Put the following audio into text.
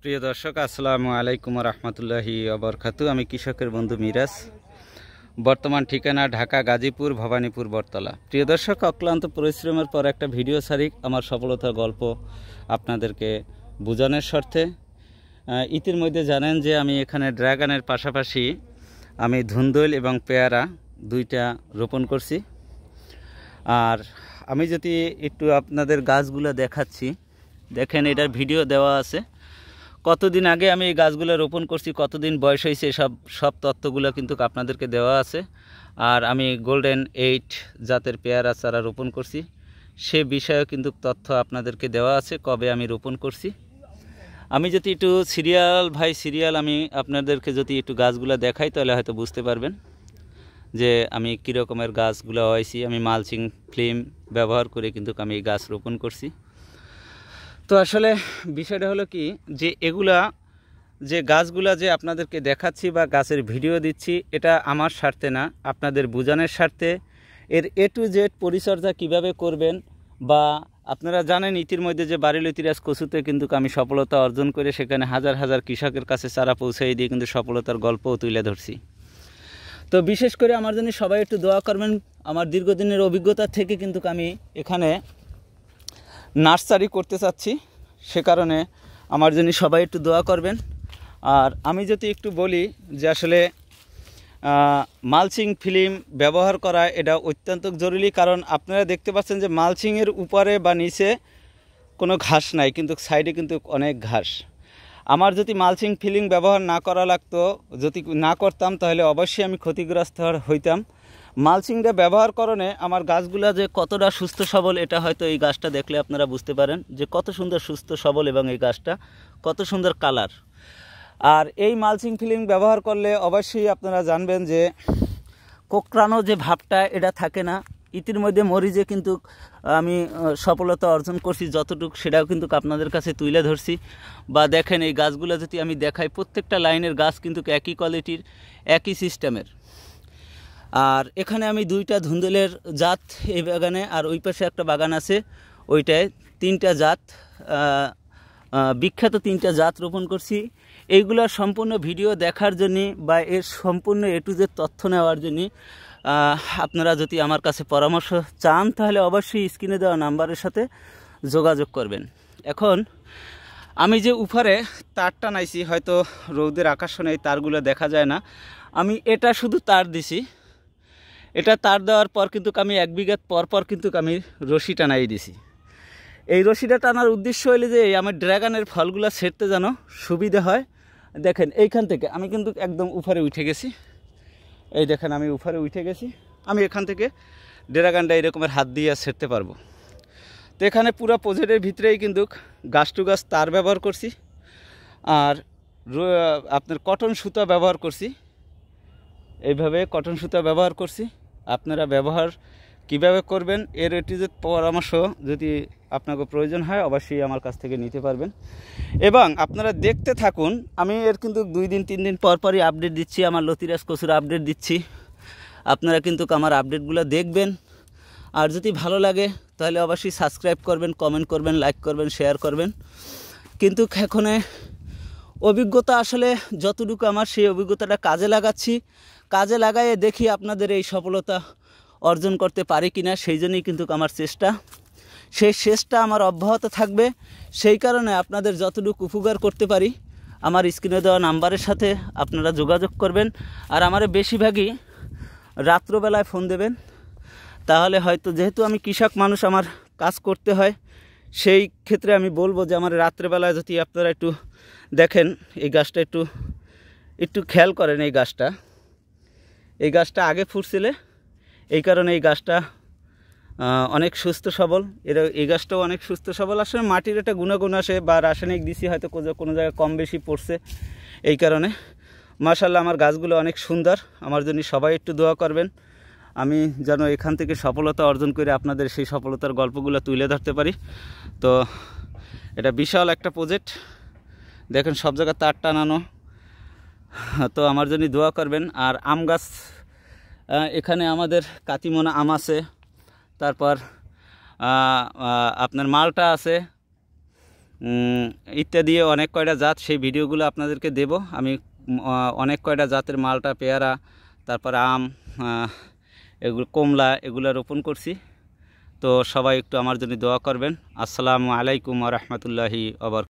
প্রিয় দর্শক, আসসালামু আলাইকুম রহমতুল্লাহি ওবরকাতু। আমি কৃষকের বন্ধু মিরাজ। বর্তমান ঠিকানা ঢাকা, গাজীপুর, ভবানীপুর, বটতলা। প্রিয় দর্শক, অক্লান্ত পরিশ্রমের পর একটা ভিডিও ছাড়ি আমার সফলতার গল্প আপনাদেরকে বোঝানোর স্বার্থে। ইতিমধ্যে জানেন যে আমি এখানে ড্রাগনের পাশাপাশি আমি ধুন্দুল এবং পেয়ারা দুইটা রোপণ করছি। আর আমি যদি একটু আপনাদের গাছগুলো দেখাচ্ছি, দেখেন এটার ভিডিও দেওয়া আছে। কতদিন আগে আমি এই গাছগুলো রোপণ করছি, কতদিন বয়স হয়েছে, সব তথ্যগুলো কিন্তু আপনাদেরকে দেওয়া আছে। আর আমি গোল্ডেন 8 জাতের পেয়ারা চারা রোপণ করছি, সে বিষয়েও কিন্তু তথ্য আপনাদেরকে দেওয়া আছে, কবে আমি রোপণ করছি। আমি যদি একটু সিরিয়াল আমি আপনাদেরকে যদি একটু গাছগুলো দেখাই, তাহলে হয়তো বুঝতে পারবেন যে আমি কী রকমের গাছগুলো হয়েছি। আমি মালচিং ফিল্ম ব্যবহার করে কিন্তু আমি এই গাছ রোপণ করছি। তো আসলে বিষয়টা হলো কি, যে এগুলা যে গাছগুলা যে আপনাদেরকে দেখাচ্ছি বা গাছের ভিডিও দিচ্ছি, এটা আমার স্বার্থে না, আপনাদের বোঝানোর স্বার্থে। এর A to Z পরিচর্যা কিভাবে করবেন, বা আপনারা জানেন ইতিমধ্যে যে বারেলতিরাজ কচুতে কিন্তু আমি সফলতা অর্জন করে সেখানে হাজার হাজার কৃষকের কাছে চারা পৌঁছাই দিয়ে কিন্তু সফলতার গল্পও তুলে ধরছি। তো বিশেষ করে আমার জন্য সবাই একটু দোয়া করবেন। আমার দীর্ঘদিনের অভিজ্ঞতা থেকে কিন্তু আমি এখানে নার্সারি করতে চাচ্ছি, সে কারণে আমার জন্য সবাই একটু দোয়া করবেন। আর আমি যদি একটু বলি যে আসলে মালচিং ফিল্ম ব্যবহার করা এটা অত্যন্ত জরুরি, কারণ আপনারা দেখতে পাচ্ছেন যে মালচিংয়ের উপরে বা নিচে কোনো ঘাস নাই, কিন্তু সাইডে কিন্তু অনেক ঘাস। আমার যদি মালচিং ফিল্ম ব্যবহার না করা লাগতো, যদি না করতাম, তাহলে অবশ্যই আমি ক্ষতিগ্রস্ত হইতাম। মালচিংটা ব্যবহার করণে আমার গাছগুলা যে কতটা সুস্থ সবল, এটা হয়তো এই গাছটা দেখলে আপনারা বুঝতে পারেন যে কত সুন্দর সুস্থ সবল, এবং এই গাছটা কত সুন্দর কালার। আর এই মালচিং ফিল্ম ব্যবহার করলে অবশ্যই আপনারা জানবেন যে কোঁকড়ানো যে ভাবটা এটা থাকে না। ইতিমধ্যে মরিচে কিন্তু আমি সফলতা অর্জন করছি যতটুকু, সেটাও কিন্তু আপনাদের কাছে তুলে ধরছি। বা দেখেন এই গাছগুলো যদি আমি দেখাই, প্রত্যেকটা লাইনের গাছ কিন্তু একই কোয়ালিটির, একই সিস্টেমের। আর এখানে আমি দুইটা ধুন্দুলের জাত এই বাগানে, আর ওই পাশে একটা বাগান আছে, ওইটায় 3টা জাত, বিখ্যাত 3টা জাত রোপণ করছি। এইগুলোর সম্পূর্ণ ভিডিও দেখার জন্য বা এর সম্পূর্ণ A to Z তথ্য নেওয়ার জন্য আপনারা যদি আমার কাছে পরামর্শ চান, তাহলে অবশ্যই স্ক্রিনে দেওয়া নাম্বারের সাথে যোগাযোগ করবেন। এখন আমি যে উপরে তারটা নাইছি, হয়তো রৌদের আকর্ষণে এই তারগুলো দেখা যায় না, আমি এটা শুধু তার দিছি। এটা তার দেওয়ার পর কিন্তু আমি 1 বিঘা পর কিন্তু আমি রশি টানাই দিছি। এই রশিটা টানার উদ্দেশ্য হইলে যে আমার ড্রাগনের ফলগুলো ছেড়তে যেন সুবিধা হয়। দেখেন এইখান থেকে আমি কিন্তু একদম উপরে উঠে গেছি, এই দেখেন আমি উপরে উঠে গেছি। আমি এখান থেকে ড্রাগনটা এরকমের হাত দিয়ে ছেড়তে পারবো। তো এখানে পুরো প্রজেক্টের ভিতরেই কিন্তু গাছ টু গাছ তার ব্যবহার করছি, আর আপনার কটন সুতা ব্যবহার করছি। এইভাবে কটন সুতা ব্যবহার করছি। আপনারা ব্যবহার কিভাবে করবেন এর A to Z পরামর্শ যদি আপনাকে প্রয়োজন হয়, অবশ্যই আমার কাছ থেকে নিতে পারবেন। এবং আপনারা দেখতে থাকুন, আমি এর কিন্তু 2 দিন 3 দিন পরই আপডেট দিচ্ছি, আমার লতিরাজ কচুর আপডেট দিচ্ছি। আপনারা কিন্তু আমার আপডেটগুলো দেখবেন। আর যদি ভালো লাগে তাহলে অবশ্যই সাবস্ক্রাইব করবেন, কমেন্ট করবেন, লাইক করবেন, শেয়ার করবেন। কিন্তু এখানে অভিজ্ঞতা আসলে যতটুকু আমার, সেই অভিজ্ঞতাটা কাজে লাগাচ্ছি। কাজে লাগাইয়ে দেখি আপনাদের এই সফলতা অর্জন করতে পারি কিনা, সেই জন্যই কিন্তু আমার চেষ্টা, সেই চেষ্টা আমার অব্যাহত থাকবে। সেই কারণে আপনাদের যতটুকু উপকার করতে পারি, আমার স্ক্রিনে দেওয়া নাম্বারের সাথে আপনারা যোগাযোগ করবেন। আর আমার বেশিরভাগই রাত্রবেলায় ফোন দেবেন, তাহলে হয়তো, যেহেতু আমি কৃষক মানুষ, আমার কাজ করতে হয়, সেই ক্ষেত্রে আমি বলবো যে আমার রাত্রেবেলায় যদি আপনারা একটু দেখেন, এই গাছটা একটু খেয়াল করেন। এই গাছটা আগে ফুটছিলে, এই কারণে এই গাছটা অনেক সুস্থ সবল। এই গাছটাও অনেক সুস্থ সবল। আসলে মাটির একটা গুণাগুণ আসে, বা রাসায়নিক দিছি হয়তো কোনো জায়গায় কম বেশি পড়ছে, এই কারণে। মাশাআল্লাহ আমার গাছগুলো অনেক সুন্দর। আমার জন্য সবাই একটু দোয়া করবেন, আমি যেন এখান থেকে সফলতা অর্জন করে আপনাদের সেই সফলতার গল্পগুলো তুলে ধরতে পারি। তো এটা বিশাল একটা প্রজেক্ট, দেখেন সব জায়গায় তার টানানো। তো আমার জন্য দোয়া করবেন। আর আম গাছ, এখানে আমাদের কাতিমোনা আম আছে, তারপর আপনার মালটা আছে, ইত্যাদি অনেক কয়টা জাত, সেই ভিডিওগুলো আপনাদেরকে দেব। আমি অনেক কয়টা জাতের মালটা, পেয়ারা, তারপর আম, এগুলো কমলা, এগুলো রোপণ করছি। তো সবাই একটু আমার জন্য দোয়া করবেন। আসসালামু আলাইকুম ওয়া রাহমাতুল্লাহি ওয়া বারাকাতুহু।